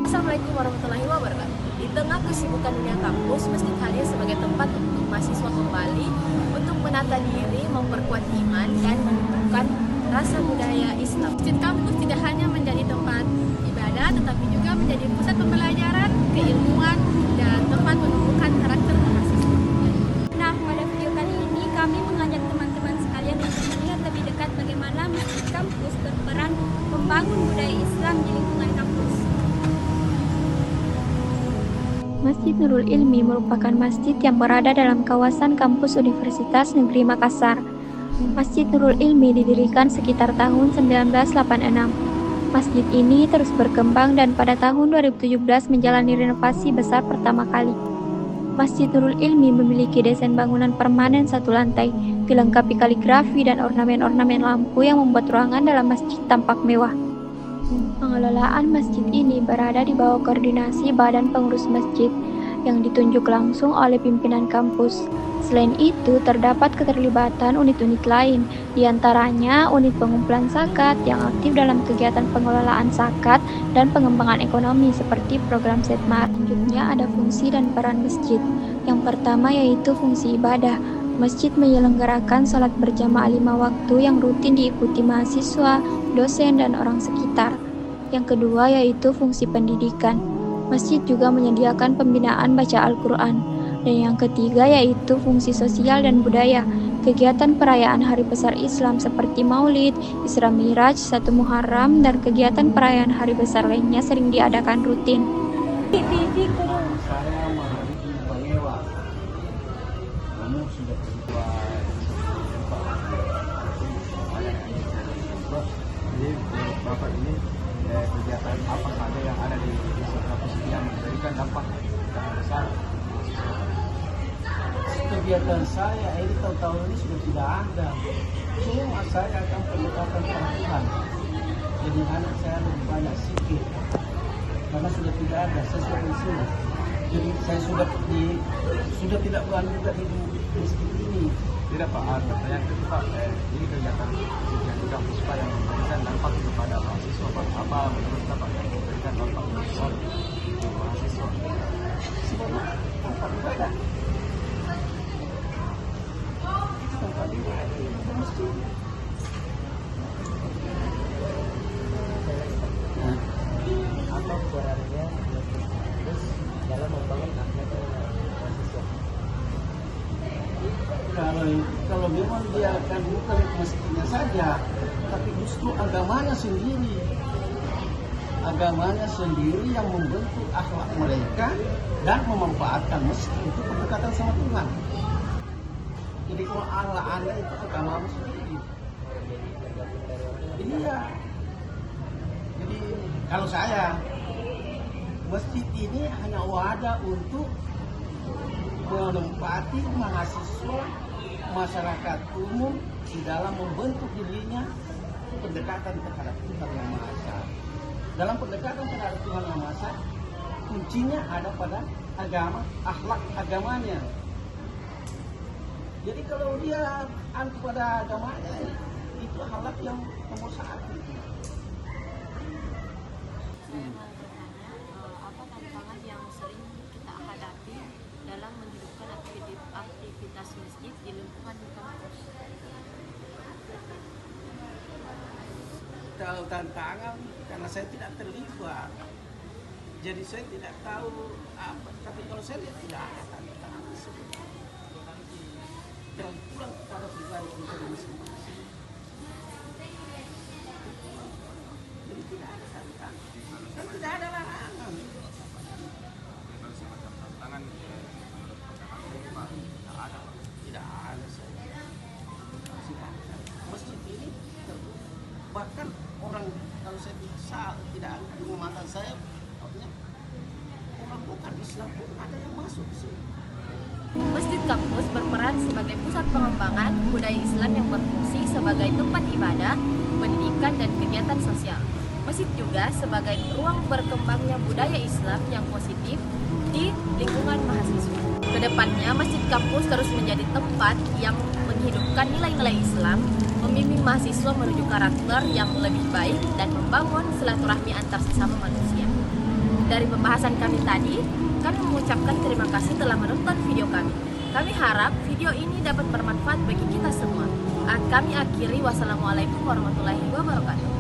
Assalamualaikum warahmatullahi wabarakatuh. Di tengah kesibukan dunia kampus, masjid hadir sebagai tempat untuk mahasiswa kembali untuk menata diri, memperkuat iman, dan menumbuhkan rasa budaya Islam. Masjid kampus tidak hanya menjadi tempat ibadah, tetapi juga menjadi pusat pembelajaran, keilmuan, dan tempat menumbuhkan karakter mahasiswa. Nah, pada video kali ini kami mengajak teman-teman sekalian untuk melihat lebih dekat bagaimana masjid kampus berperan membangun budaya Islam di lingkungan kampus. Masjid Nurul Ilmi merupakan masjid yang berada dalam kawasan kampus Universitas Negeri Makassar. Masjid Nurul Ilmi didirikan sekitar tahun 1986. Masjid ini terus berkembang dan pada tahun 2017 menjalani renovasi besar pertama kali. Masjid Nurul Ilmi memiliki desain bangunan permanen satu lantai, dilengkapi kaligrafi dan ornamen-ornamen lampu yang membuat ruangan dalam masjid tampak mewah. Pengelolaan masjid ini berada di bawah koordinasi Badan Pengurus Masjid yang ditunjuk langsung oleh pimpinan kampus. Selain itu, terdapat keterlibatan unit-unit lain, diantaranya unit pengumpulan zakat yang aktif dalam kegiatan pengelolaan zakat dan pengembangan ekonomi seperti program Setmar. Selanjutnya ada fungsi dan peran masjid. Yang pertama yaitu fungsi ibadah. Masjid menyelenggarakan salat berjamaah 5 waktu yang rutin diikuti mahasiswa, dosen, dan orang sekitar. Yang kedua yaitu fungsi pendidikan. Masjid juga menyediakan pembinaan baca Al-Quran. Dan yang ketiga yaitu fungsi sosial dan budaya. Kegiatan perayaan hari besar Islam seperti Maulid, Isra Miraj, 1 Muharram, dan kegiatan perayaan hari besar lainnya sering diadakan rutin. Saya menghadapi pengewa. Kamu sudah berbuat jadi Bapak ini kegiatan apa saja yang ada di kampus ini yang memberikan dampak yang besar. Kegiatan saya ini tahun-tahun ini sudah tidak ada. Cuma saya akan pendekatan Tuhan. Jadi anak saya lebih banyak sikit karena sudah tidak ada, saya sudah pensiun. Jadi saya sudah tidak berlanjut di masjid ini. Tidak Pak, pertanyaan itu Pak, ini kegiatan di kampus Pak yang memberikan dampak kepada mahasiswa Pak. Apa menurut Bapak yang memberikan dampak besar untuk mahasiswa? Sebenarnya dampak ibadah. Dampak ibadah di masjid. Apa perannya terus dalam membangun akhlak mahasiswa? Kalau memang dia akan bukan masjidnya saja, tapi justru agamanya sendiri yang membentuk akhlak mereka dan memanfaatkan masjid untuk pendekatan sama Tuhan. Jadi kalau Allah Anda itu agamamu sendiri. Iya. Jadi kalau saya, masjid ini hanya wadah untuk menempati mahasiswa, masyarakat umum di dalam membentuk dirinya pendekatan terhadap Tuhan Yang Maha Esa. Dalam pendekatan terhadap Tuhan Yang Maha Esa, kuncinya ada pada agama, akhlak agamanya. Jadi kalau dia anti pada agamanya, itu akhlak yang nomor 1. Saya mau bertanya, apa tantangan yang sering kita hadapi dalam menghidupkan aktivitas masjid di lingkungan kampus? Kalau tantangan, karena saya tidak terlibat, jadi saya tidak tahu apa. Tapi kalau saya lihat tidak ada tantangan sebenarnya. Terpulang kepada pribadi kita masing-masing. Jadi tidak ada tantangan. Dan tidak ada larangan. Tidak ada saya. Masjid ini bahkan orang kalau saya tidak di mata saya, orang bukan Islam pun ada yang masuk ke sini. Masjid kampus berperan sebagai pusat pengembangan budaya Islam yang berfungsi sebagai tempat ibadah, pendidikan, dan kegiatan sosial. Masjid juga sebagai ruang berkembangnya budaya Islam yang positif di lingkungan mahasiswa. Kedepannya, masjid kampus terus menjadi tempat yang menghidupkan nilai-nilai Islam, membimbing mahasiswa menuju karakter yang lebih baik, dan membangun silaturahmi antar sesama manusia. Dari pembahasan kami tadi, kami mengucapkan terima kasih telah menonton video kami. Kami harap video ini dapat bermanfaat bagi kita semua. Kami akhiri, wassalamualaikum warahmatullahi wabarakatuh.